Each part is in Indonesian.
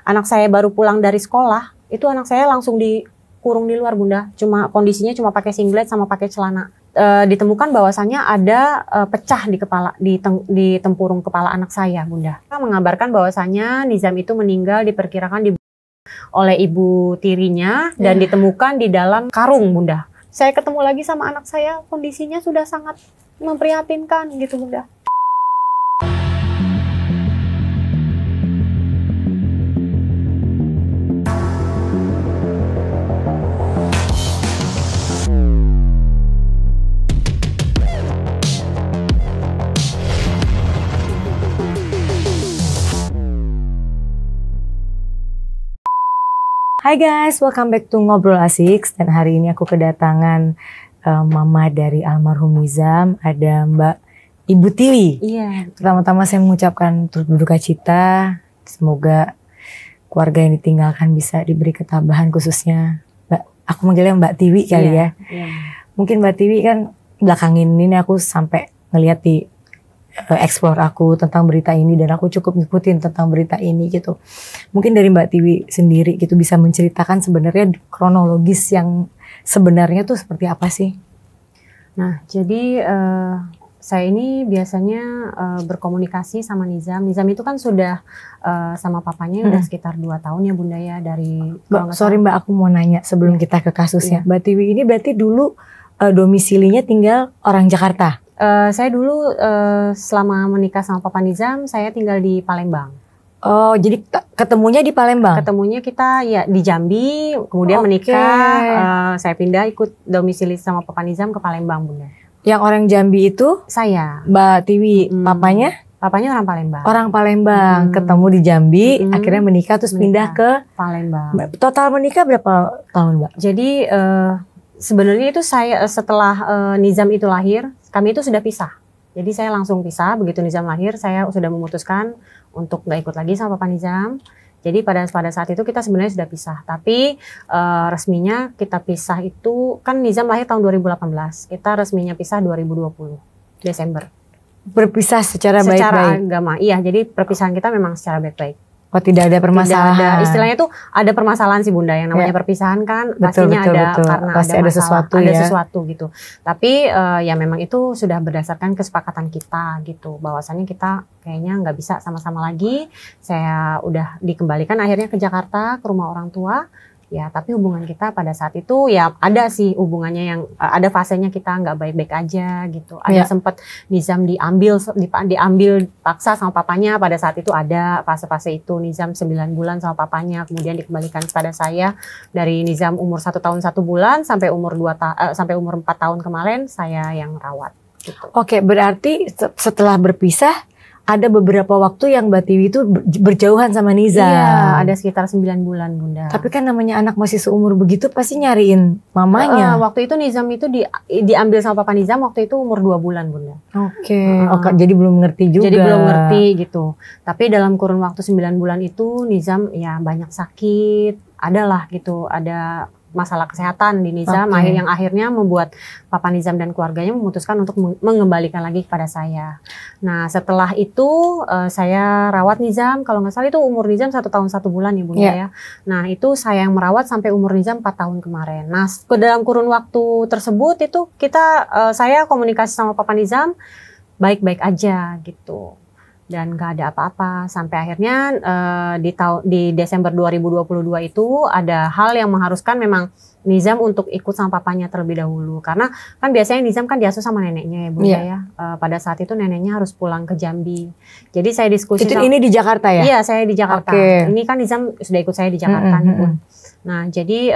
Anak saya baru pulang dari sekolah, itu anak saya langsung dikurung di luar Bunda. Kondisinya cuma pakai singlet sama pakai celana. Ditemukan bahwasannya ada pecah di kepala, di tempurung kepala anak saya Bunda. Mengabarkan bahwasannya Nizam itu meninggal diperkirakan oleh ibu tirinya dan ditemukan di dalam karung Bunda. Saya ketemu lagi sama anak saya, kondisinya sudah sangat memprihatinkan gitu Bunda. Hai guys, welcome back to Ngobrol Asik. Dan hari ini aku kedatangan mama dari almarhum Nizam, ada Mbak Ibu Tiwi. Iya. Pertama-tama saya mengucapkan turut berduka cita. Semoga keluarga yang ditinggalkan bisa diberi ketabahan, khususnya Mbak, aku manggilnya Mbak Tiwi kali ya. Iya. Mungkin Mbak Tiwi kan belakangin ini aku sampai ngeliat di explore aku tentang berita ini dan aku cukup ngikutin tentang berita ini gitu. Mungkin dari Mbak Tiwi sendiri gitu bisa menceritakan sebenarnya kronologis yang sebenarnya tuh seperti apa sih? Nah, jadi saya ini biasanya berkomunikasi sama Nizam. Nizam itu kan sudah sama papanya udah sekitar 2 tahun ya Bunda ya dari. Sorry Mbak, aku mau nanya sebelum kita ke kasusnya. Mbak Tiwi ini berarti dulu domisilinya tinggal orang Jakarta? Saya dulu selama menikah sama Papa Nizam, saya tinggal di Palembang. Oh, jadi ketemunya di Palembang? Ketemunya kita ya di Jambi, kemudian menikah, saya pindah ikut domisili sama Papa Nizam ke Palembang, Bunda. Yang orang Jambi itu? Saya. Mbak Tiwi, papanya? Papanya orang Palembang. Orang Palembang, ketemu di Jambi, akhirnya menikah terus pindah ke Palembang. Total menikah berapa tahun Mbak? Jadi sebenarnya itu saya setelah Nizam itu lahir, kami itu sudah pisah. Jadi saya langsung pisah, begitu Nizam lahir saya sudah memutuskan untuk nggak ikut lagi sama Papa Nizam. Jadi pada saat itu kita sebenarnya sudah pisah. Tapi resminya kita pisah itu, kan Nizam lahir tahun 2018. Kita resminya pisah 2020, Desember. Berpisah secara baik-baik? Secara agama, iya. Jadi perpisahan kita memang secara baik-baik. Oh, tidak ada permasalahan? Tidak ada, istilahnya tuh ada permasalahan sih Bunda, yang namanya perpisahan kan pastinya ada karena pasti ada sesuatu ada ya. sesuatu gitu. Tapi ya memang itu sudah berdasarkan kesepakatan kita gitu, bahwasannya kita kayaknya nggak bisa sama-sama lagi. Saya udah dikembalikan akhirnya ke Jakarta, ke rumah orang tua. Ya, tapi hubungan kita pada saat itu ya ada sih hubungannya yang ada fasenya kita nggak baik-baik aja gitu. Ada sempat Nizam diambil paksa sama papanya, pada saat itu ada fase-fase itu. Nizam 9 bulan sama papanya, kemudian dikembalikan kepada saya. Dari Nizam umur 1 tahun 1 bulan sampai umur 4 tahun kemarin saya yang rawat gitu. Oke, berarti setelah berpisah ada beberapa waktu yang Mbak Tiwi itu berjauhan sama Nizam. Iya, ada sekitar 9 bulan Bunda. Tapi kan namanya anak masih seumur begitu pasti nyariin mamanya. Waktu itu Nizam itu diambil sama Papa Nizam waktu itu umur 2 bulan Bunda. Oke. Jadi belum ngerti juga. Jadi belum ngerti gitu. Tapi dalam kurun waktu 9 bulan itu Nizam ya banyak sakit, adalah gitu, ada masalah kesehatan di Nizam, yang akhirnya membuat Papa Nizam dan keluarganya memutuskan untuk mengembalikan lagi kepada saya. Nah setelah itu saya rawat Nizam, kalau nggak salah itu umur Nizam 1 tahun 1 bulan ya Bunda ya. Nah itu saya yang merawat sampai umur Nizam 4 tahun kemarin. Nah dalam kurun waktu tersebut itu saya komunikasi sama Papa Nizam baik-baik aja gitu. Dan gak ada apa-apa sampai akhirnya di Desember 2022 itu ada hal yang mengharuskan memang Nizam untuk ikut sama papanya terlebih dahulu, karena kan biasanya Nizam kan diasuh sama neneknya ya Bunda ya. Pada saat itu neneknya harus pulang ke Jambi. Jadi saya diskusi ini di Jakarta ya? Iya, saya di Jakarta. Ini kan Nizam sudah ikut saya di Jakarta nih Bun. Nah jadi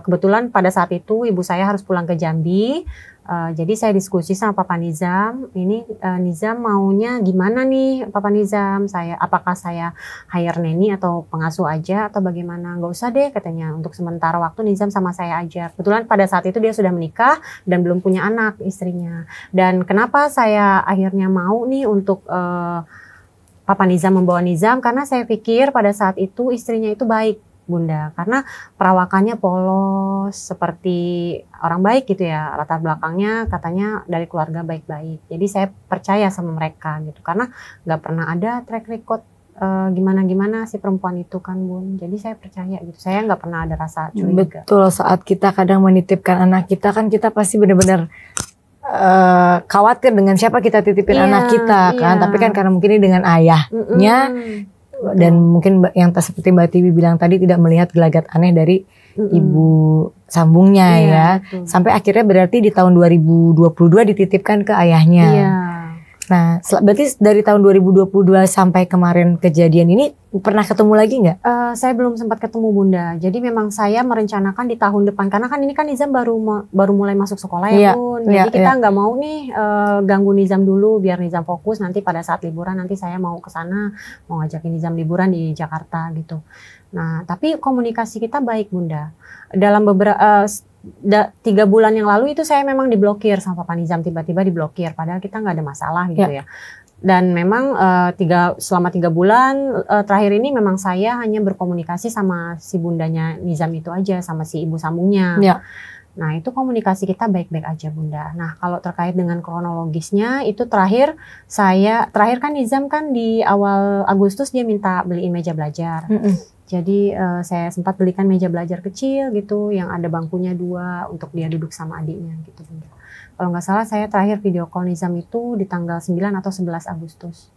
kebetulan pada saat itu ibu saya harus pulang ke Jambi. Jadi saya diskusi sama Papa Nizam, ini Nizam maunya gimana nih Papa Nizam, apakah saya hire neni atau pengasuh aja atau bagaimana? Nggak usah deh katanya, untuk sementara waktu Nizam sama saya aja. Kebetulan pada saat itu dia sudah menikah dan belum punya anak istrinya. Dan kenapa saya akhirnya mau nih untuk Papa Nizam membawa Nizam, karena saya pikir pada saat itu istrinya itu baik Bunda, karena perawakannya polos seperti orang baik gitu ya, latar belakangnya katanya dari keluarga baik-baik. Jadi saya percaya sama mereka gitu, karena nggak pernah ada track record gimana-gimana si perempuan itu kan Bun. Jadi saya percaya gitu. Saya nggak pernah ada rasa curiga. Betul, saat kita kadang menitipkan anak kita kan kita pasti benar-benar khawatir dengan siapa kita titipin anak kita kan. Tapi kan karena mungkin ini dengan ayahnya dan mungkin yang seperti Mbak Tiwi bilang tadi tidak melihat gelagat aneh dari ibu sambungnya ya. Betul. Sampai akhirnya berarti di tahun 2022 dititipkan ke ayahnya. Nah, berarti dari tahun 2022 sampai kemarin kejadian ini pernah ketemu lagi nggak? Saya belum sempat ketemu Bunda. Jadi memang saya merencanakan di tahun depan karena kan ini kan Nizam baru mulai masuk sekolah ya Bun. Jadi kita nggak mau nih ganggu Nizam dulu biar Nizam fokus. Nanti pada saat liburan nanti saya mau ke sana mau ngajakin Nizam liburan di Jakarta gitu. Nah, tapi komunikasi kita baik Bunda. Dalam beberapa 3 bulan yang lalu itu saya memang diblokir sama Papa Nizam, tiba-tiba diblokir padahal kita nggak ada masalah gitu ya. Dan memang selama 3 bulan terakhir ini memang saya hanya berkomunikasi sama si bundanya Nizam itu aja, sama si ibu sambungnya. Nah itu komunikasi kita baik-baik aja Bunda. Nah kalau terkait dengan kronologisnya itu terakhir kan Nizam kan di awal Agustus dia minta beliin meja belajar. Jadi saya sempat belikan meja belajar kecil gitu yang ada bangkunya 2 untuk dia duduk sama adiknya gitu Bunda. Kalau nggak salah saya terakhir video call Nizam itu di tanggal 9 atau 11 Agustus.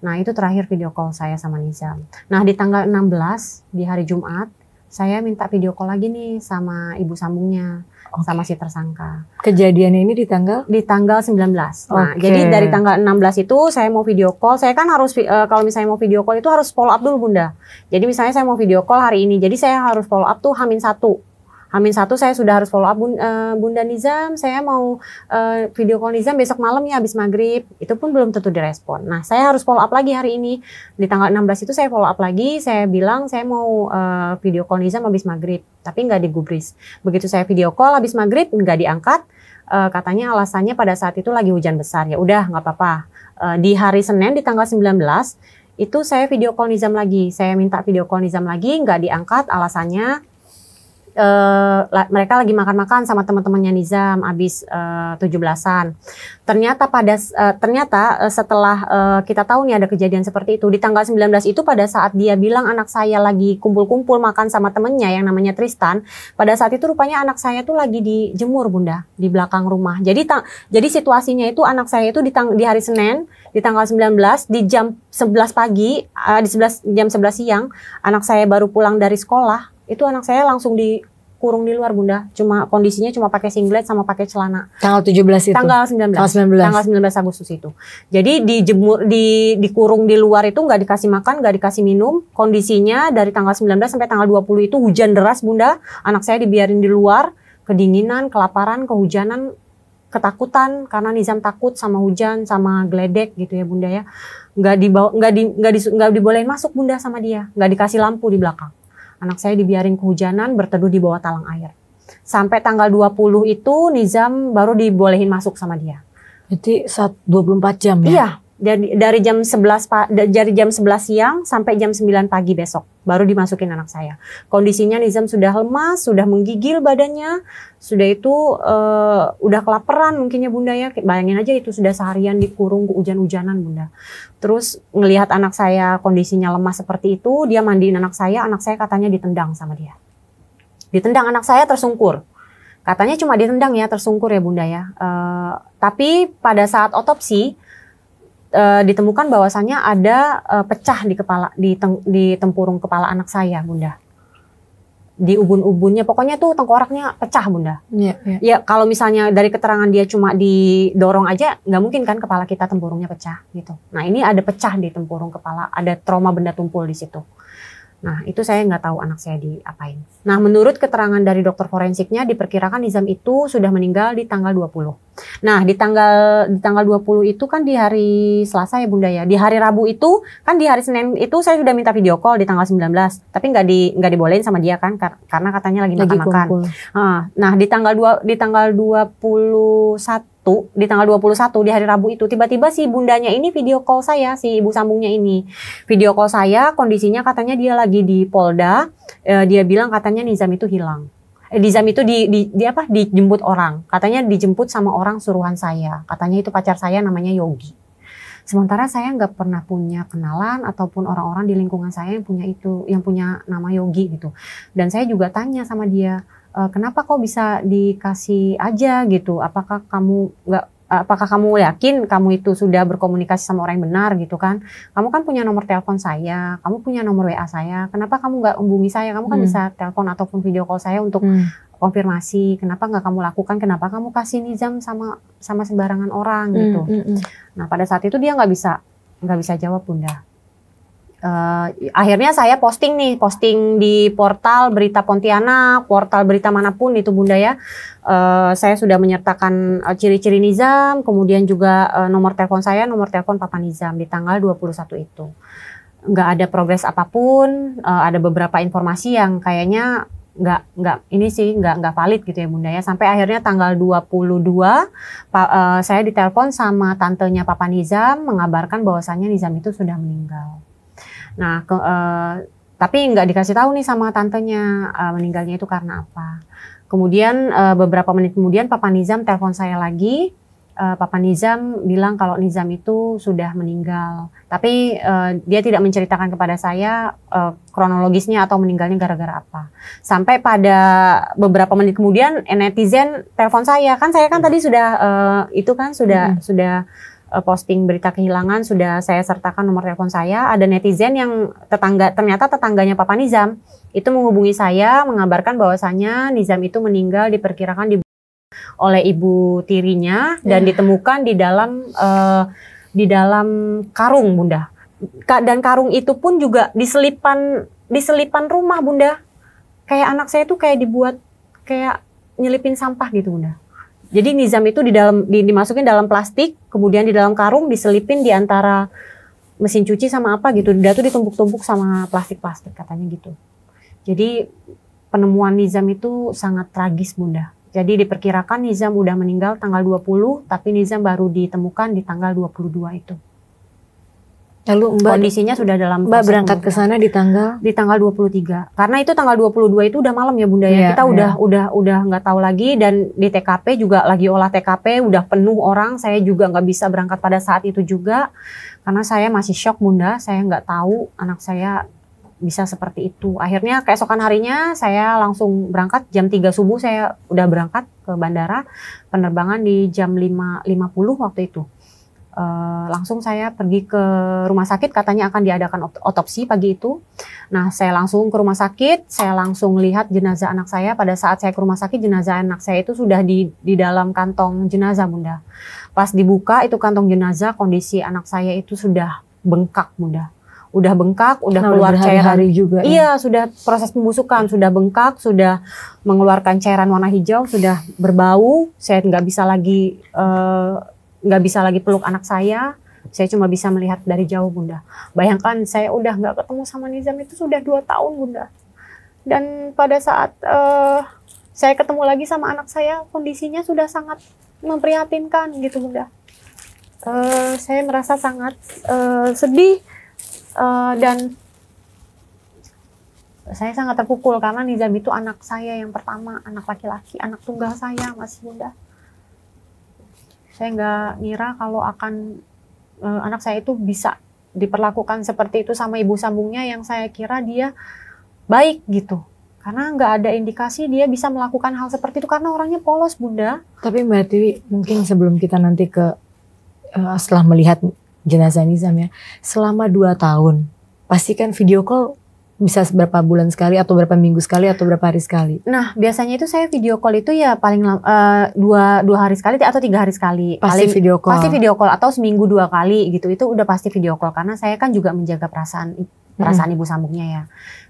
Nah itu terakhir video call saya sama Nizam. Nah di tanggal 16 di hari Jumat saya minta video call lagi nih sama ibu sambungnya. Sama si tersangka. Kejadiannya ini di tanggal? Di tanggal 19. Nah, jadi dari tanggal 16 itu saya mau video call. Saya kan harus kalau misalnya mau video call itu harus follow up dulu Bunda. Jadi misalnya saya mau video call hari ini. Jadi saya harus follow up tuh H-1. H-1 saya sudah harus follow up Bunda Nizam. Saya mau video call Nizam besok malam ya habis maghrib. Itu pun belum tentu direspon. Nah saya harus follow up lagi hari ini. Di tanggal 16 itu saya follow up lagi. Saya bilang saya mau video call Nizam habis maghrib. Tapi nggak digubris. Begitu saya video call habis maghrib nggak diangkat. Katanya alasannya pada saat itu lagi hujan besar. Ya udah nggak apa-apa. Di hari Senin di tanggal 19 itu saya video call Nizam lagi. Saya minta video call Nizam lagi nggak diangkat. Alasannya mereka lagi makan-makan sama teman-temannya Nizam abis 17-an. Ternyata setelah kita tahu nih ada kejadian seperti itu di tanggal 19 itu pada saat dia bilang anak saya lagi kumpul-kumpul makan sama temennya yang namanya Tristan, pada saat itu rupanya anak saya tuh lagi dijemur Bunda di belakang rumah. Jadi situasinya itu anak saya itu di hari Senin di tanggal 19 di jam 11 pagi jam 11 siang anak saya baru pulang dari sekolah. Itu anak saya langsung dikurung di luar Bunda. Kondisinya cuma pakai singlet sama pakai celana. Tanggal 17 itu? Tanggal 19. Tanggal 19 Agustus itu. Jadi dikurung di luar itu nggak dikasih makan, nggak dikasih minum. Kondisinya dari tanggal 19 sampai tanggal 20 itu hujan deras Bunda. Anak saya dibiarin di luar, kedinginan, kelaparan, kehujanan, ketakutan karena Nizam takut sama hujan, sama geledek gitu ya Bunda ya. Nggak dibolehin masuk Bunda sama dia. Nggak dikasih lampu di belakang. Anak saya dibiarin kehujanan berteduh di bawah talang air. Sampai tanggal 20 itu Nizam baru dibolehin masuk sama dia. Jadi 24 jam ya? Iya, dari jam 11 siang sampai jam 9 pagi besok baru dimasukin anak saya. Kondisinya Nizam sudah lemas, sudah menggigil badannya, sudah itu udah kelaparan mungkin ya Bunda ya. Bayangin aja itu sudah seharian dikurung hujan-hujanan Bunda. Terus ngelihat anak saya kondisinya lemah seperti itu, dia mandiin anak saya katanya ditendang sama dia. Ditendang anak saya tersungkur. Katanya cuma ditendang ya, tersungkur ya Bunda ya. Tapi pada saat otopsi ditemukan bahwasannya ada pecah di kepala, di tempurung kepala anak saya Bunda. Di ubun-ubunnya, pokoknya tuh tengkoraknya pecah Bunda. Ya kalau misalnya dari keterangan dia cuma didorong aja, nggak mungkin kan kepala kita tempurungnya pecah gitu. Nah ini ada pecah di tempurung kepala, ada trauma benda tumpul di situ. Nah itu saya nggak tahu anak saya diapain. Nah menurut keterangan dari dokter forensiknya diperkirakan Nizam itu sudah meninggal di tanggal 20. Nah di tanggal 20 itu kan di hari Selasa ya Bunda ya. Di hari Rabu itu kan di hari Senin itu saya sudah minta video call di tanggal 19. Tapi nggak dibolehin sama dia kan karena katanya lagi makan-makan. Nah di tanggal 21 di tanggal 21 di hari Rabu itu tiba-tiba si bundanya ini video call saya, si ibu sambungnya ini video call saya, kondisinya katanya dia lagi di Polda, dia bilang katanya Nizam itu hilang. Nizam itu dijemput orang, katanya dijemput sama orang suruhan saya, katanya itu pacar saya namanya Yogi. Sementara saya nggak pernah punya kenalan ataupun orang-orang di lingkungan saya yang punya itu, yang punya nama Yogi gitu. Dan saya juga tanya sama dia, kenapa kok bisa dikasih aja gitu? Apakah kamu yakin kamu itu sudah berkomunikasi sama orang yang benar gitu kan? Kamu kan punya nomor telepon saya, kamu punya nomor WA saya. Kenapa kamu nggak hubungi saya? Kamu kan bisa telepon ataupun video call saya untuk konfirmasi. Kenapa nggak kamu lakukan? Kenapa kamu kasih Nizam sama sembarangan orang gitu? Nah pada saat itu dia nggak bisa jawab Bunda. Akhirnya saya posting di portal berita Pontianak, portal berita manapun itu Bunda ya. Saya sudah menyertakan ciri-ciri Nizam, kemudian juga nomor telepon saya, nomor telepon Papa Nizam di tanggal 21 itu. Nggak ada progres apapun, ada beberapa informasi yang kayaknya nggak valid gitu ya Bunda ya. Sampai akhirnya tanggal 22 saya ditelepon sama tantenya Papa Nizam mengabarkan bahwasannya Nizam itu sudah meninggal. Nah, tapi nggak dikasih tahu nih sama tantenya meninggalnya itu karena apa. Kemudian beberapa menit kemudian Papa Nizam telepon saya lagi. Papa Nizam bilang kalau Nizam itu sudah meninggal. Tapi dia tidak menceritakan kepada saya kronologisnya atau meninggalnya gara-gara apa. Sampai pada beberapa menit kemudian netizen telepon saya. Kan saya kan tadi sudah sudah posting berita kehilangan, sudah saya sertakan nomor telepon saya. Ada netizen yang ternyata tetangganya Papa Nizam itu menghubungi saya mengabarkan bahwasannya Nizam itu meninggal diperkirakan oleh ibu tirinya dan ditemukan di dalam karung Bunda. Dan karung itu pun juga diselipan rumah Bunda. Kayak anak saya tuh kayak dibuat kayak nyelipin sampah gitu Bunda. Jadi Nizam itu dimasukin dalam plastik, kemudian di dalam karung diselipin di antara mesin cuci sama apa gitu. Dia tuh ditumpuk-tumpuk sama plastik-plastik katanya gitu. Jadi penemuan Nizam itu sangat tragis Bunda. Jadi diperkirakan Nizam udah meninggal tanggal 20, tapi Nizam baru ditemukan di tanggal 22 itu. Lalu Mbak kondisinya sudah dalam Mbak berangkat ke sana di tanggal 23. Karena itu tanggal 22 itu udah malam ya Bunda ya. Kita udah nggak tahu lagi, dan di TKP juga lagi olah TKP, udah penuh orang. Saya juga nggak bisa berangkat pada saat itu juga karena saya masih shock Bunda. Saya nggak tahu anak saya bisa seperti itu. Akhirnya keesokan harinya saya langsung berangkat jam 3 subuh, saya udah berangkat ke bandara. Penerbangan di jam 5.50 waktu itu. Langsung saya pergi ke rumah sakit, katanya akan diadakan otopsi pagi itu. Nah, saya langsung ke rumah sakit, saya langsung lihat jenazah anak saya. Pada saat saya ke rumah sakit, jenazah anak saya itu sudah di dalam kantong jenazah Bunda. Pas dibuka itu kantong jenazah, kondisi anak saya itu sudah bengkak Bunda. Udah bengkak, udah keluar cairan juga. Iya, sudah proses pembusukan, sudah bengkak, sudah mengeluarkan cairan warna hijau, sudah berbau. Saya nggak bisa lagi peluk anak saya cuma bisa melihat dari jauh Bunda. Bayangkan saya udah nggak ketemu sama Nizam itu sudah 2 tahun Bunda. Dan pada saat saya ketemu lagi sama anak saya, kondisinya sudah sangat memprihatinkan gitu Bunda. Saya merasa sangat sedih dan saya sangat terpukul karena Nizam itu anak saya yang pertama, anak laki-laki, anak tunggal saya masih Bunda. Saya nggak ngira kalau anak saya itu bisa diperlakukan seperti itu sama ibu sambungnya yang saya kira dia baik gitu. Karena nggak ada indikasi dia bisa melakukan hal seperti itu karena orangnya polos Bunda. Tapi Mbak Tiwi, mungkin sebelum kita nanti setelah melihat jenazah Nizam ya, selama 2 tahun pasti kan video call bisa berapa bulan sekali atau berapa minggu sekali atau berapa hari sekali? Nah biasanya itu saya video call itu ya paling 2 hari sekali atau 3 hari sekali. Pasti video call. Pasti video call atau seminggu 2 kali gitu. Itu udah pasti video call karena saya kan juga menjaga perasaan ibu sambungnya ya.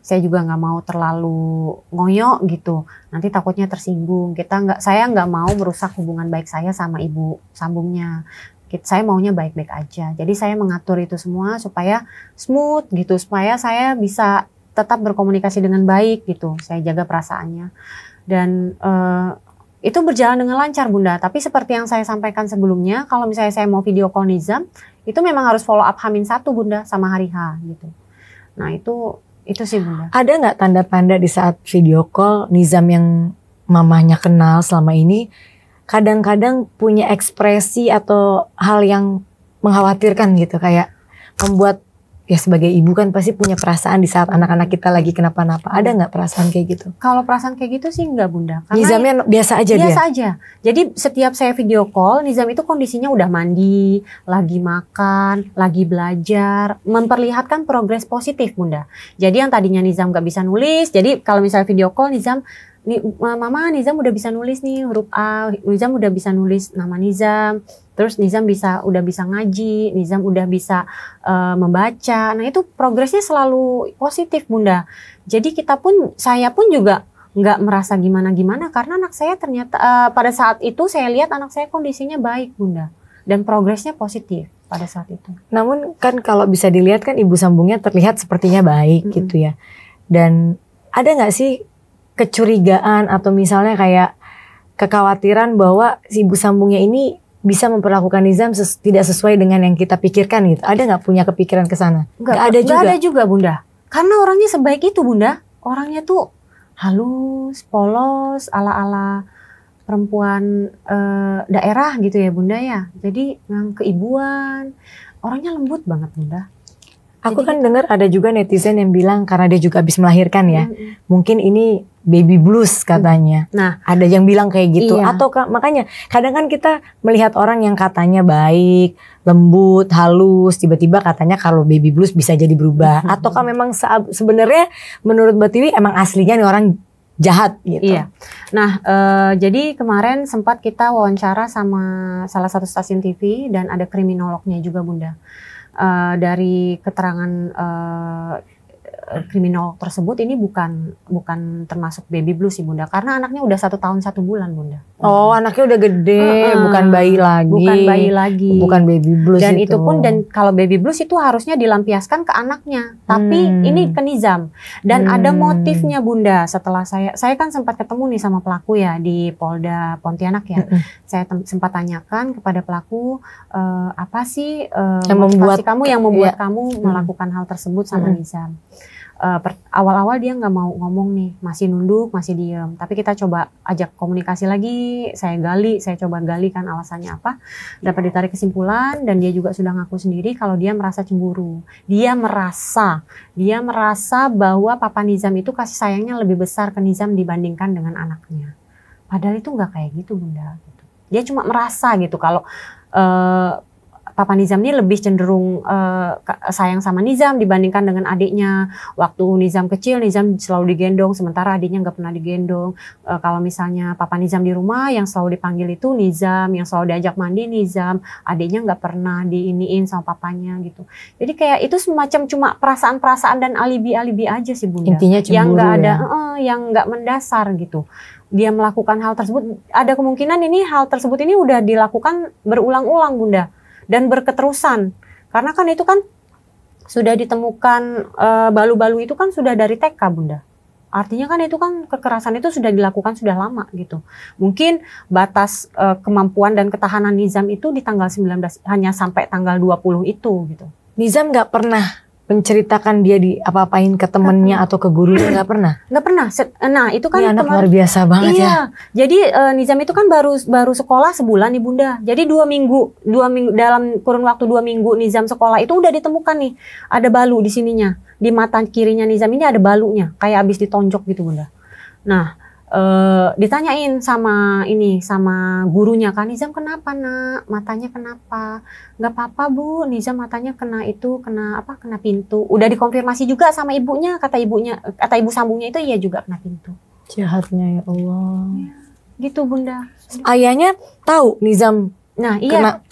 Saya juga nggak mau terlalu ngoyo gitu. Nanti takutnya tersinggung. Saya nggak mau merusak hubungan baik saya sama ibu sambungnya. Saya maunya baik-baik aja. Jadi saya mengatur itu semua supaya smooth gitu, supaya saya bisa tetap berkomunikasi dengan baik gitu. Saya jaga perasaannya. Dan itu berjalan dengan lancar Bunda. Tapi seperti yang saya sampaikan sebelumnya, kalau misalnya saya mau video call Nizam, itu memang harus follow up H-1 Bunda sama hari H gitu. Nah itu sih Bunda. Ada nggak tanda-tanda di saat video call Nizam yang mamanya kenal selama ini kadang-kadang punya ekspresi atau hal yang mengkhawatirkan gitu, kayak membuat ya sebagai ibu kan pasti punya perasaan di saat anak-anak kita lagi kenapa-napa. Ada nggak perasaan kayak gitu? Kalau perasaan kayak gitu sih enggak Bunda. Karena Nizamnya biasa aja dia? Biasa aja. Jadi setiap saya video call, Nizam itu kondisinya udah mandi, lagi makan, lagi belajar, memperlihatkan progres positif Bunda. Jadi yang tadinya Nizam nggak bisa nulis, jadi kalau misalnya video call Nizam, Mama Nizam udah bisa nulis nih huruf A, Nizam udah bisa nulis nama Nizam, terus Nizam udah bisa ngaji, Nizam udah bisa membaca. Nah itu progresnya selalu positif Bunda. Jadi saya pun juga nggak merasa gimana-gimana karena anak saya ternyata pada saat itu saya lihat anak saya kondisinya baik Bunda dan progresnya positif pada saat itu. Namun kan kalau bisa dilihat kan ibu sambungnya terlihat sepertinya baik gitu ya. Dan ada nggak sih kecurigaan atau misalnya kayak kekhawatiran bahwa si ibu sambungnya ini bisa memperlakukan Nizam tidak sesuai dengan yang kita pikirkan gitu? Ada nggak punya kepikiran ke sana? Nggak ada juga Bunda. Karena orangnya sebaik itu Bunda. Orangnya tuh halus, polos, ala-ala perempuan daerah gitu ya Bunda ya. Jadi yang keibuan, orangnya lembut banget Bunda. Aku kan dengar ada juga netizen yang bilang karena dia juga habis melahirkan ya, mungkin ini baby blues katanya. Nah, ada yang bilang kayak gitu. Iya. Atau makanya kadang kan kita melihat orang yang katanya baik, lembut, halus, tiba-tiba katanya kalau baby blues bisa jadi berubah. Ataukah memang sebenarnya menurut Mbak Tiwi emang aslinya nih orang jahat gitu? Iya. Nah, jadi kemarin sempat kita wawancara sama salah satu stasiun TV dan ada kriminolognya juga Bunda. Dari keterangan kriminolog tersebut ini bukan termasuk baby blues sih Bunda, karena anaknya udah 1 tahun 1 bulan Bunda. Oh, anaknya udah gede, bukan bayi lagi. Bukan bayi lagi. Bukan baby blues dan itu pun kalau baby blues itu harusnya dilampiaskan ke anaknya, tapi ini ke Nizam. Dan ada motifnya Bunda. Setelah saya kan sempat ketemu nih sama pelaku ya di Polda Pontianak ya. Saya sempat tanyakan kepada pelaku apa sih yang membuat kamu melakukan hal tersebut sama Nizam. Awal-awal dia nggak mau ngomong nih, masih nunduk, masih diem. Tapi kita coba ajak komunikasi lagi, saya coba gali kan alasannya apa. Dapat ditarik kesimpulan dan dia juga sudah ngaku sendiri kalau dia merasa cemburu. Dia merasa bahwa Papa Nizam itu kasih sayangnya lebih besar ke Nizam dibandingkan dengan anaknya. Padahal itu nggak kayak gitu Bunda. Dia cuma merasa gitu kalau Papa Nizam ini lebih cenderung sayang sama Nizam dibandingkan dengan adiknya. Waktu Nizam kecil, Nizam selalu digendong, sementara adiknya nggak pernah digendong. Kalau misalnya Papa Nizam di rumah, yang selalu dipanggil itu Nizam, yang selalu diajak mandi Nizam, adiknya nggak pernah diiniin sama papanya gitu. Jadi kayak itu semacam cuma perasaan-perasaan dan alibi-alibi aja sih Bunda. Intinya cemburu yang nggak ada, ya? yang nggak mendasar gitu. Dia melakukan hal tersebut, ada kemungkinan hal tersebut ini udah dilakukan berulang-ulang Bunda. Dan berketerusan, karena kan itu kan sudah ditemukan balu-balu itu kan sudah dari TK Bunda. Artinya kan itu kan kekerasan itu sudah dilakukan sudah lama gitu. Mungkin batas kemampuan dan ketahanan Nizam itu di tanggal 19 hanya sampai tanggal 20 itu gitu. Nizam nggak pernah menceritakan dia apa-apain ke temennya atau ke gurunya, nggak pernah? Nggak pernah. Nah itu kan ini anak luar biasa banget ya. Jadi Nizam itu kan baru sekolah sebulan nih Bunda. Jadi 2 minggu dalam kurun waktu 2 minggu Nizam sekolah itu udah ditemukan nih ada balu di sininya, di mata kirinya Nizam ini ada balunya, kayak abis ditonjok gitu Bunda. Nah ditanyain sama gurunya kan, Nizam kenapa nak, matanya kenapa? Nggak apa-apa Bu, Nizam matanya kena pintu. Udah dikonfirmasi juga sama ibunya, kata ibu sambungnya itu iya juga kena pintu. Jahatnya ya Allah. Ya, gitu Bunda. Ayahnya tahu Nizam. Nah iya.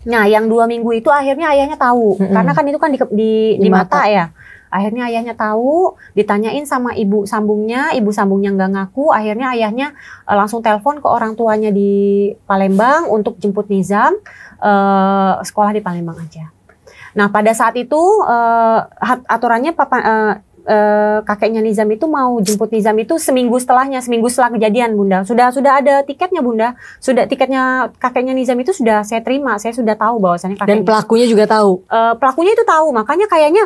Nah yang 2 minggu itu akhirnya ayahnya tahu, karena kan itu kan di mata ya. Akhirnya ayahnya tahu, ditanyain sama ibu sambungnya nggak ngaku. Akhirnya ayahnya langsung telepon ke orang tuanya di Palembang untuk jemput Nizam sekolah di Palembang aja. Nah pada saat itu aturannya kakeknya Nizam itu mau jemput Nizam itu seminggu setelah kejadian Bunda. Sudah ada tiketnya Bunda. Sudah tiketnya kakeknya Nizam itu sudah saya terima. Saya sudah tahu bahwasannya kakeknya. Dan pelakunya juga tahu. Pelakunya itu tahu. Makanya kayaknya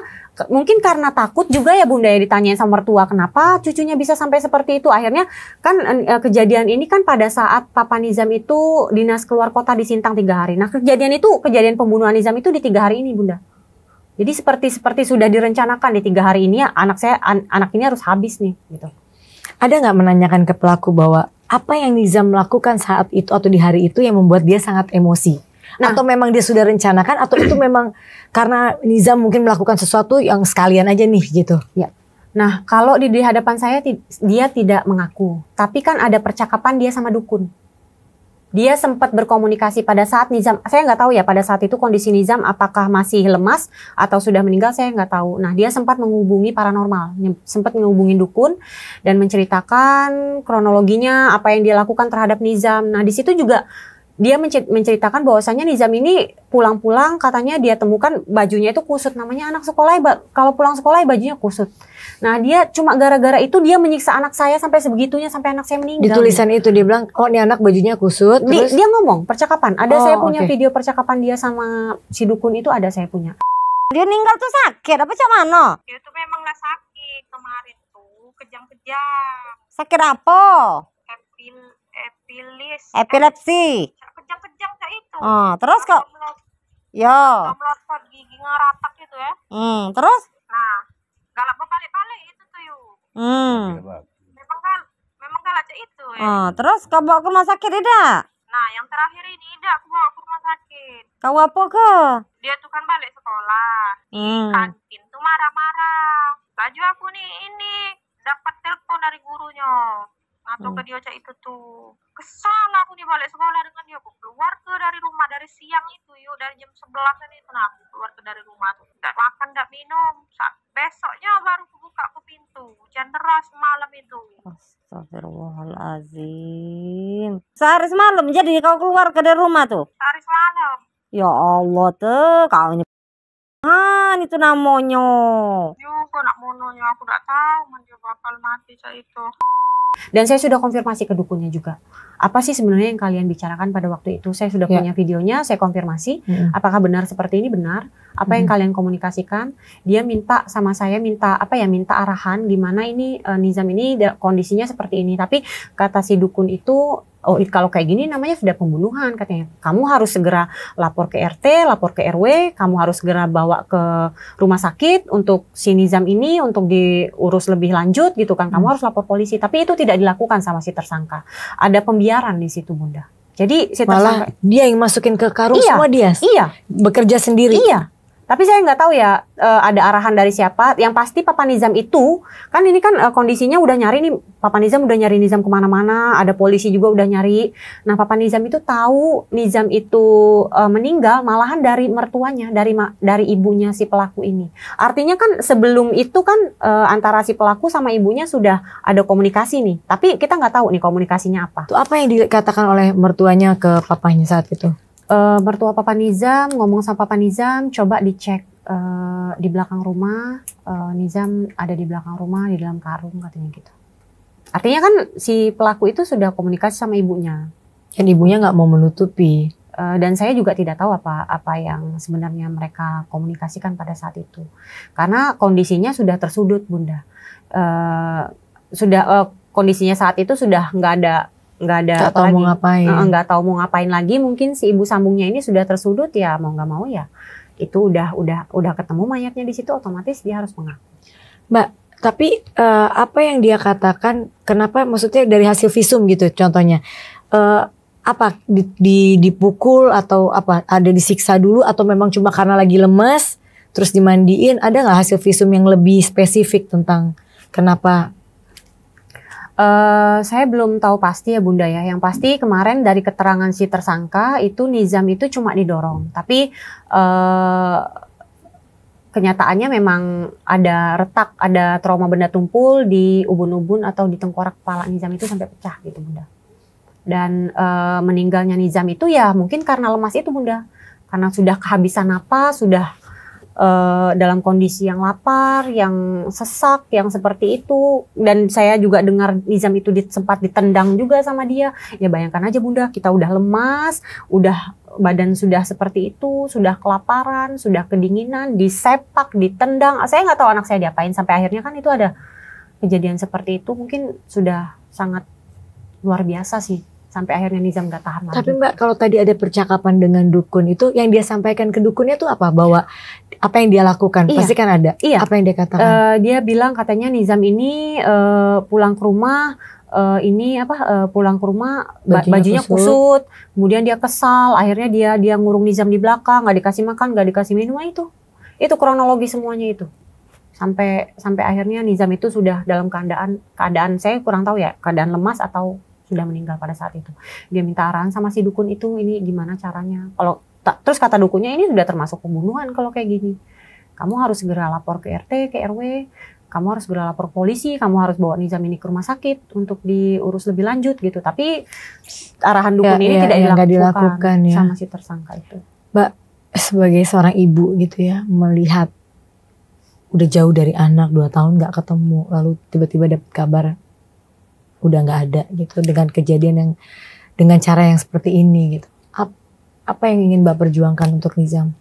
mungkin karena takut juga ya Bunda ya, ditanyain sama mertua kenapa cucunya bisa sampai seperti itu. Akhirnya kan kejadian ini kan pada saat Papa Nizam itu dinas keluar kota di Sintang 3 hari. Nah kejadian pembunuhan Nizam itu di 3 hari ini Bunda. Jadi seperti sudah direncanakan di 3 hari ini ya, anak ini harus habis nih gitu. Ada nggak menanyakan ke pelaku bahwa apa yang Nizam lakukan saat itu atau di hari itu yang membuat dia sangat emosi? Nah, atau memang dia sudah rencanakan atau itu memang karena Nizam mungkin melakukan sesuatu yang sekalian aja nih gitu? Ya. Nah kalau di hadapan saya dia tidak mengaku, tapi kan ada percakapan dia sama dukun. Dia sempat berkomunikasi pada saat Nizam, saya nggak tahu ya pada saat itu kondisi Nizam apakah masih lemas atau sudah meninggal, saya nggak tahu. Nah dia sempat menghubungi paranormal, sempat menghubungi dukun dan menceritakan kronologinya apa yang dia lakukan terhadap Nizam. Nah di situ juga dia menceritakan bahwasannya Nizam ini pulang-pulang katanya dia temukan bajunya itu kusut. Namanya anak sekolah kalau pulang sekolah bajunya kusut. Nah dia cuma gara-gara itu dia menyiksa anak saya sampai sebegitunya sampai anak saya meninggal. Di tulisan itu dia bilang, oh ini anak bajunya kusut. Terus dia ngomong percakapan. Ada saya punya video percakapan dia sama si dukun itu, ada saya punya. Dia meninggal tuh sakit apa cak mana? Dia tuh memanglah sakit kemarin tuh kejang-kejang. Sakit apa? Epilepsi. Kejang-kejang cak itu. Terus kok? Ya. Melotot gigi ngeratak gitu ya. Terus? Nah, galak balik-balik itu tuh yuk. Memang galak cak itu ya. Terus kau bawa ke rumah sakit tidak? Nah, yang terakhir ini tidak aku bawa ke rumah sakit. Kau apa ke? Dia tuh kan balik sekolah. Di kantin tuh marah-marah. Laju aku nih ini dapat telepon dari gurunya. Atau ke dia cak itu tuh. Kesal aku nih balik sekolah dengan dia. Aku keluar ke dari rumah dari siang itu yuk. Dari jam 11 itu nah aku keluar ke dari rumah tuh. Nggak makan, nggak minum. Besoknya baru buka ke pintu. Hujan deras malam itu. Astagfirullahaladzim. Sehari semalam jadi kau keluar ke dari rumah tuh? Sehari semalam. Ya Allah tuh kau ini. Itu namanya. Juga nak mononya aku nggak tahu. Dia bakal mati cak itu. Dan saya sudah konfirmasi ke dukunnya juga. Apa sih sebenarnya yang kalian bicarakan pada waktu itu? Saya sudah punya videonya, saya konfirmasi. Apakah benar seperti ini? Benar. Apa yang kalian komunikasikan? Dia minta sama saya, minta arahan gimana ini Nizam ini kondisinya seperti ini. Tapi kata si dukun itu, oh kalau kayak gini namanya sudah pembunuhan katanya. Kamu harus segera lapor ke RT, lapor ke RW, kamu harus segera bawa ke rumah sakit untuk si Nizam ini untuk diurus lebih lanjut gitu kan. Kamu harus lapor polisi. Tapi itu tidak dilakukan sama si tersangka. Ada pembiaran di situ Bunda. Jadi si tersangka, malah dia yang masukin ke karung semua dia. Iya. Bekerja sendiri. Iya. Tapi saya nggak tahu ya ada arahan dari siapa. Yang pasti Papa Nizam itu kan ini kan kondisinya udah nyari nih. Papa Nizam udah nyari Nizam kemana-mana. Ada polisi juga udah nyari. Nah Papa Nizam itu tahu Nizam itu meninggal malahan dari mertuanya, dari ibunya si pelaku ini. Artinya kan sebelum itu kan antara si pelaku sama ibunya sudah ada komunikasi nih. Tapi kita nggak tahu nih komunikasinya apa. Itu apa yang dikatakan oleh mertuanya ke papanya saat itu? Mertua Papa Nizam ngomong sama Papa Nizam, coba dicek di belakang rumah, Nizam ada di belakang rumah di dalam karung katanya gitu. Artinya kan si pelaku itu sudah komunikasi sama ibunya. Dan ibunya nggak mau menutupi. Dan saya juga tidak tahu apa yang sebenarnya mereka komunikasikan pada saat itu. Karena kondisinya sudah tersudut Bunda. Kondisinya saat itu sudah nggak ada nggak tahu mau ngapain. Nggak tahu mau ngapain lagi. Mungkin si ibu sambungnya ini sudah tersudut ya, mau nggak mau ya itu udah ketemu mayatnya di situ, otomatis dia harus mengaku. Mbak, tapi apa yang dia katakan, kenapa maksudnya dari hasil visum gitu contohnya, apa dipukul atau apa, ada disiksa dulu atau memang cuma karena lagi lemas terus dimandiin? Ada nggak hasil visum yang lebih spesifik tentang kenapa? Saya belum tahu pasti ya Bunda ya. Yang pasti kemarin dari keterangan si tersangka itu Nizam itu cuma didorong. Tapi kenyataannya memang ada retak, ada trauma benda tumpul di ubun-ubun atau di tengkorak kepala Nizam itu sampai pecah gitu Bunda. Dan meninggalnya Nizam itu ya mungkin karena lemas itu Bunda. Karena sudah kehabisan napas, sudah dalam kondisi yang lapar, yang sesak, yang seperti itu. Dan saya juga dengar Nizam itu sempat ditendang juga sama dia. Ya bayangkan aja Bunda, kita udah lemas, udah badan sudah seperti itu, sudah kelaparan, sudah kedinginan, disepak, ditendang. Saya nggak tahu anak saya diapain sampai akhirnya kan itu ada kejadian seperti itu. Mungkin sudah sangat luar biasa sih. Sampai akhirnya Nizam gak tahan lagi. Tapi Mbak, kalau tadi ada percakapan dengan dukun itu, yang dia sampaikan ke dukunnya tuh apa? Bahwa apa yang dia lakukan? Iya. Pasti kan ada. Iya. Apa yang dia katakan? Dia bilang katanya Nizam ini pulang ke rumah, pulang ke rumah bajunya kusut. Kemudian dia kesal, akhirnya dia ngurung Nizam di belakang, nggak dikasih makan, nggak dikasih minum. Itu kronologi semuanya itu. Sampai akhirnya Nizam itu sudah dalam keadaan saya kurang tahu ya, keadaan lemas atau sudah meninggal pada saat itu. Dia minta arahan sama si dukun itu, ini gimana caranya. Terus kata dukunnya, ini sudah termasuk pembunuhan kalau kayak gini. Kamu harus segera lapor ke RT, ke RW, kamu harus segera lapor polisi, kamu harus bawa Nizam ini ke rumah sakit untuk diurus lebih lanjut gitu. Tapi arahan dukun ini tidak dilakukan ya, sama si tersangka itu. Mbak, sebagai seorang ibu gitu ya, melihat udah jauh dari anak, 2 tahun gak ketemu, lalu tiba-tiba dapat kabar udah nggak ada gitu, dengan kejadian yang dengan cara yang seperti ini gitu. Apa yang ingin Mbak perjuangkan untuk Nizam?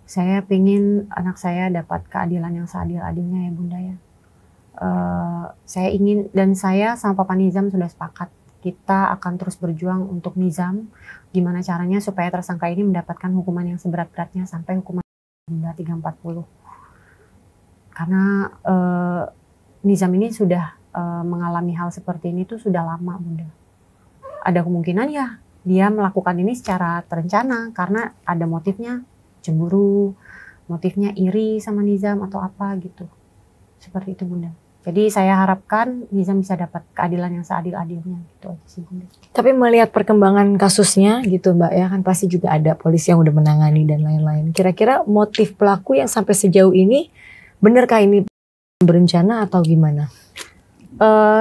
Saya pingin anak saya dapat keadilan yang seadil-adilnya ya Bunda ya. Saya ingin, dan saya sama Papa Nizam sudah sepakat, kita akan terus berjuang untuk Nizam. Gimana caranya supaya tersangka ini mendapatkan hukuman yang seberat-beratnya sampai hukuman Bunda 340. Karena Nizam ini sudah mengalami hal seperti ini tuh sudah lama Bunda. Ada kemungkinan ya dia melakukan ini secara terencana karena ada motifnya cemburu, motifnya iri sama Nizam atau apa gitu. Seperti itu Bunda. Jadi saya harapkan Nizam bisa dapat keadilan yang seadil-adilnya gitu aja sih Bunda. Tapi melihat perkembangan kasusnya gitu Mbak ya, kan pasti juga ada polisi yang udah menangani dan lain-lain. Kira-kira motif pelaku yang sampai sejauh ini, benarkah ini berencana atau gimana?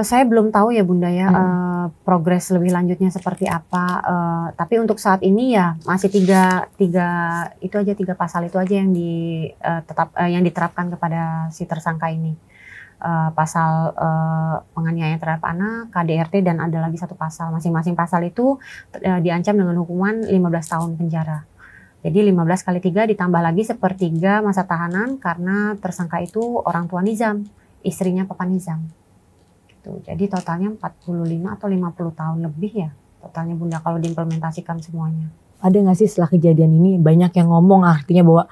Saya belum tahu ya Bunda ya, progres lebih lanjutnya seperti apa. Tapi untuk saat ini ya masih tiga pasal itu aja yang yang diterapkan kepada si tersangka ini. Pasal penganiayaan terhadap anak, KDRT, dan ada lagi satu pasal. Masing-masing pasal itu diancam dengan hukuman 15 tahun penjara. Jadi 15 kali 3 ditambah lagi sepertiga masa tahanan karena tersangka itu orang tua Nizam, istrinya Papa Nizam. Jadi totalnya 45 atau 50 tahun lebih ya totalnya Bunda kalau diimplementasikan semuanya. Ada nggak sih setelah kejadian ini banyak yang ngomong artinya bahwa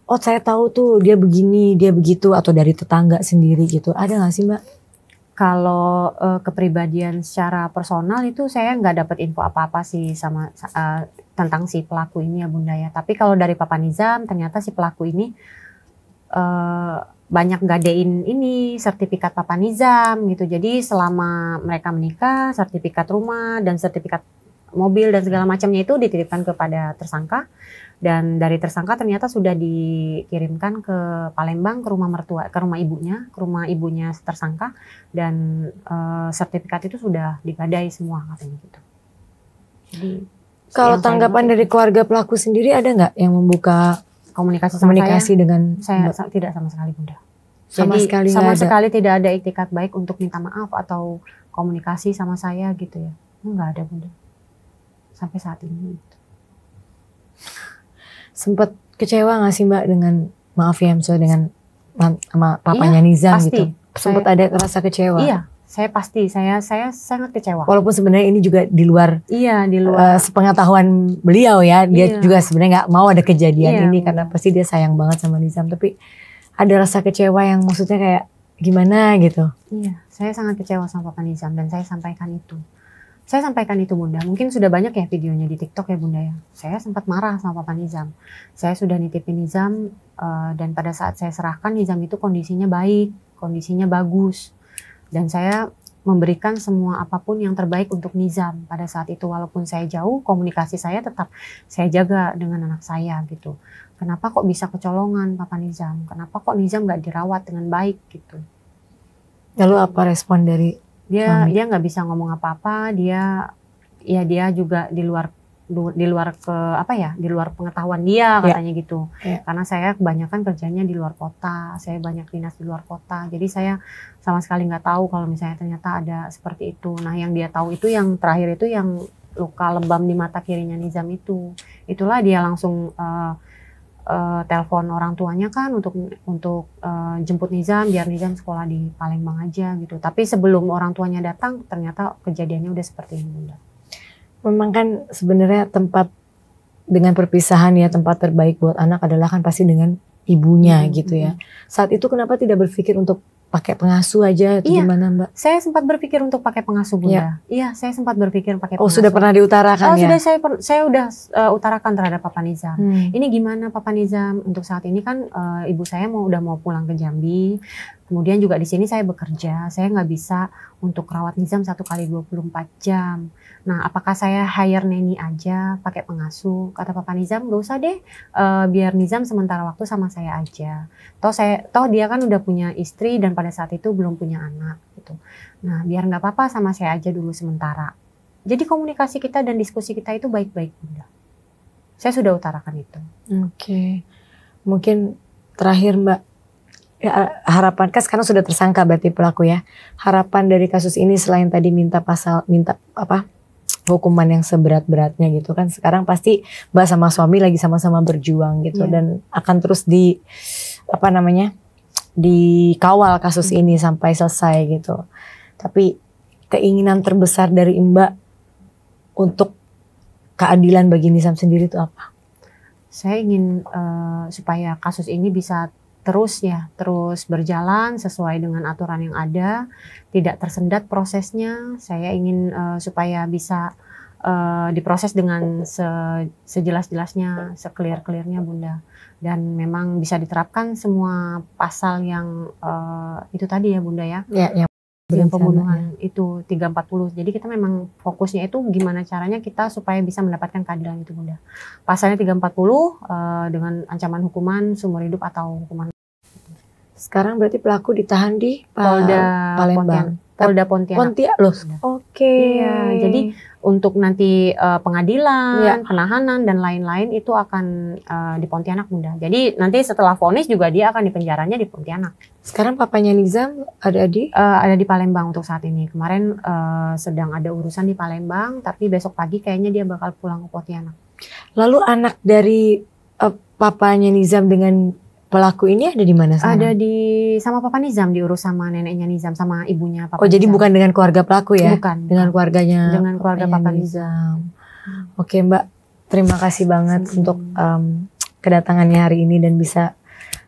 oh saya tahu tuh dia begini, dia begitu, atau dari tetangga sendiri gitu. Ada nggak sih Mbak? Kalau kepribadian secara personal itu saya nggak dapat info apa-apa sih sama tentang si pelaku ini ya Bunda ya. Tapi kalau dari Papa Nizam ternyata si pelaku ini banyak gadein ini sertifikat Papa Nizam gitu. Jadi selama mereka menikah, sertifikat rumah dan sertifikat mobil dan segala macamnya itu dititipkan kepada tersangka, dan dari tersangka ternyata sudah dikirimkan ke Palembang ke rumah mertua, ke rumah ibunya tersangka, dan sertifikat itu sudah digadai semua katanya gitu. Jadi kalau tanggapan dari keluarga pelaku sendiri ada nggak yang membuka komunikasi dengan saya? Tidak sama sekali Bunda. Sama sekali tidak ada iktikat baik untuk minta maaf atau komunikasi sama saya gitu ya. Nggak ada Bunda. Sampai saat ini. Sempet kecewa nggak sih Mbak dengan, maaf ya misalnya dengan sama papanya Nizam pasti. Gitu? Sempet ada rasa kecewa? Iya, saya sangat kecewa. Walaupun sebenarnya ini juga di luar sepengetahuan beliau ya, dia juga sebenarnya nggak mau ada kejadian ini karena pasti dia sayang banget sama Nizam. Tapi ada rasa kecewa yang maksudnya kayak gimana gitu? Iya, saya sangat kecewa sama Papa Nizam dan saya sampaikan itu. Saya sampaikan itu Bunda, mungkin sudah banyak ya videonya di TikTok ya Bunda ya. Saya sempat marah sama Papa Nizam. Saya sudah nitipin Nizam dan pada saat saya serahkan Nizam itu kondisinya baik, kondisinya bagus. Dan saya memberikan semua apapun yang terbaik untuk Nizam pada saat itu. Walaupun saya jauh, komunikasi saya tetap saya jaga dengan anak saya gitu. Kenapa kok bisa kecolongan Papa Nizam? Kenapa kok Nizam nggak dirawat dengan baik gitu? Lalu apa respon dari dia nggak bisa ngomong apa-apa, dia juga di luar di luar di luar pengetahuan dia katanya gitu. Karena saya kebanyakan kerjanya di luar kota, saya banyak dinas di luar kota, jadi saya sama sekali nggak tahu kalau misalnya ternyata ada seperti itu. Nah yang dia tahu itu yang terakhir itu yang luka lebam di mata kirinya Nizam itu. Itulah dia langsung telepon orang tuanya kan untuk jemput Nizam biar Nizam sekolah di Palembang aja gitu. Tapi sebelum orang tuanya datang ternyata kejadiannya udah seperti ini Bunda. Memang kan sebenarnya tempat dengan perpisahan ya, tempat terbaik buat anak adalah kan pasti dengan ibunya gitu ya. Saat itu kenapa tidak berpikir untuk pakai pengasuh aja atau gimana Mbak? Saya sempat berpikir untuk pakai pengasuh Bunda. Iya, saya sempat berpikir pakai pengasuh. Oh, sudah pernah diutarakan ya? Sudah, saya udah utarakan terhadap Papa Nizam. Ini gimana Papa Nizam? Untuk saat ini kan ibu saya udah mau pulang ke Jambi. Kemudian juga di sini saya bekerja, saya nggak bisa untuk rawat Nizam 1 kali 24 jam. Nah, apakah saya hire nanny aja, pakai pengasuh? Kata Papa Nizam, gak usah deh, biar Nizam sementara waktu sama saya aja. Toh dia kan udah punya istri dan pada saat itu belum punya anak gitu. Nah, biar nggak apa-apa sama saya aja dulu sementara. Jadi komunikasi kita dan diskusi kita itu baik-baik Bunda. Saya sudah utarakan itu. Oke. Mungkin terakhir Mbak, ya, harapan kan sekarang sudah tersangka berarti pelaku ya. Harapan dari kasus ini selain tadi minta hukuman yang seberat-beratnya gitu kan. Sekarang pasti Mbak sama suami lagi sama-sama berjuang gitu dan akan terus dikawal kasus ini sampai selesai gitu. Tapi keinginan terbesar dari Mbak untuk keadilan bagi Nizam sendiri itu apa? Saya ingin supaya kasus ini bisa terus berjalan sesuai dengan aturan yang ada, tidak tersendat prosesnya. Saya ingin supaya bisa diproses dengan sejelas-jelasnya, seclear-clearnya Bunda. Dan memang bisa diterapkan semua pasal yang itu tadi ya Bunda ya. Yang pembunuhan itu 340. Jadi kita memang fokusnya itu gimana caranya kita supaya bisa mendapatkan keadilan itu Bunda. Pasalnya 340 dengan ancaman hukuman seumur hidup atau hukuman. Sekarang berarti pelaku ditahan di Polda Palembang. Polda Pontianak. Loh. Oke. Iya, jadi untuk nanti pengadilan, penahanan dan lain-lain itu akan di Pontianak Bunda. Jadi nanti setelah vonis juga dia akan dipenjaranya di Pontianak. Sekarang papanya Nizam ada di Palembang untuk saat ini. Kemarin sedang ada urusan di Palembang, tapi besok pagi kayaknya dia bakal pulang ke Pontianak. Lalu anak dari papanya Nizam dengan pelaku ini ada di mana sekarang? Ada sama Papa Nizam, diurus sama neneknya Nizam, sama ibunya Papa Nizam. Jadi bukan dengan keluarga pelaku ya? Bukan. Dengan keluarganya. Dengan keluarga Papa Nizam. Oke Mbak, terima kasih banget untuk kedatangannya hari ini dan bisa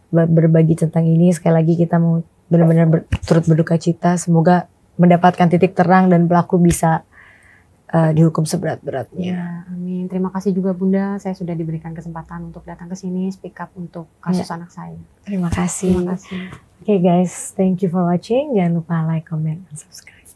berbagi tentang ini. Sekali lagi kita mau benar-benar turut berduka cita. Semoga mendapatkan titik terang dan pelaku bisa dihukum seberat-beratnya. Ya, amin. Terima kasih juga Bunda, saya sudah diberikan kesempatan untuk datang ke sini speak up untuk kasus anak saya. Terima kasih. Terima kasih. Oke guys, thank you for watching. Jangan lupa like, comment, dan subscribe.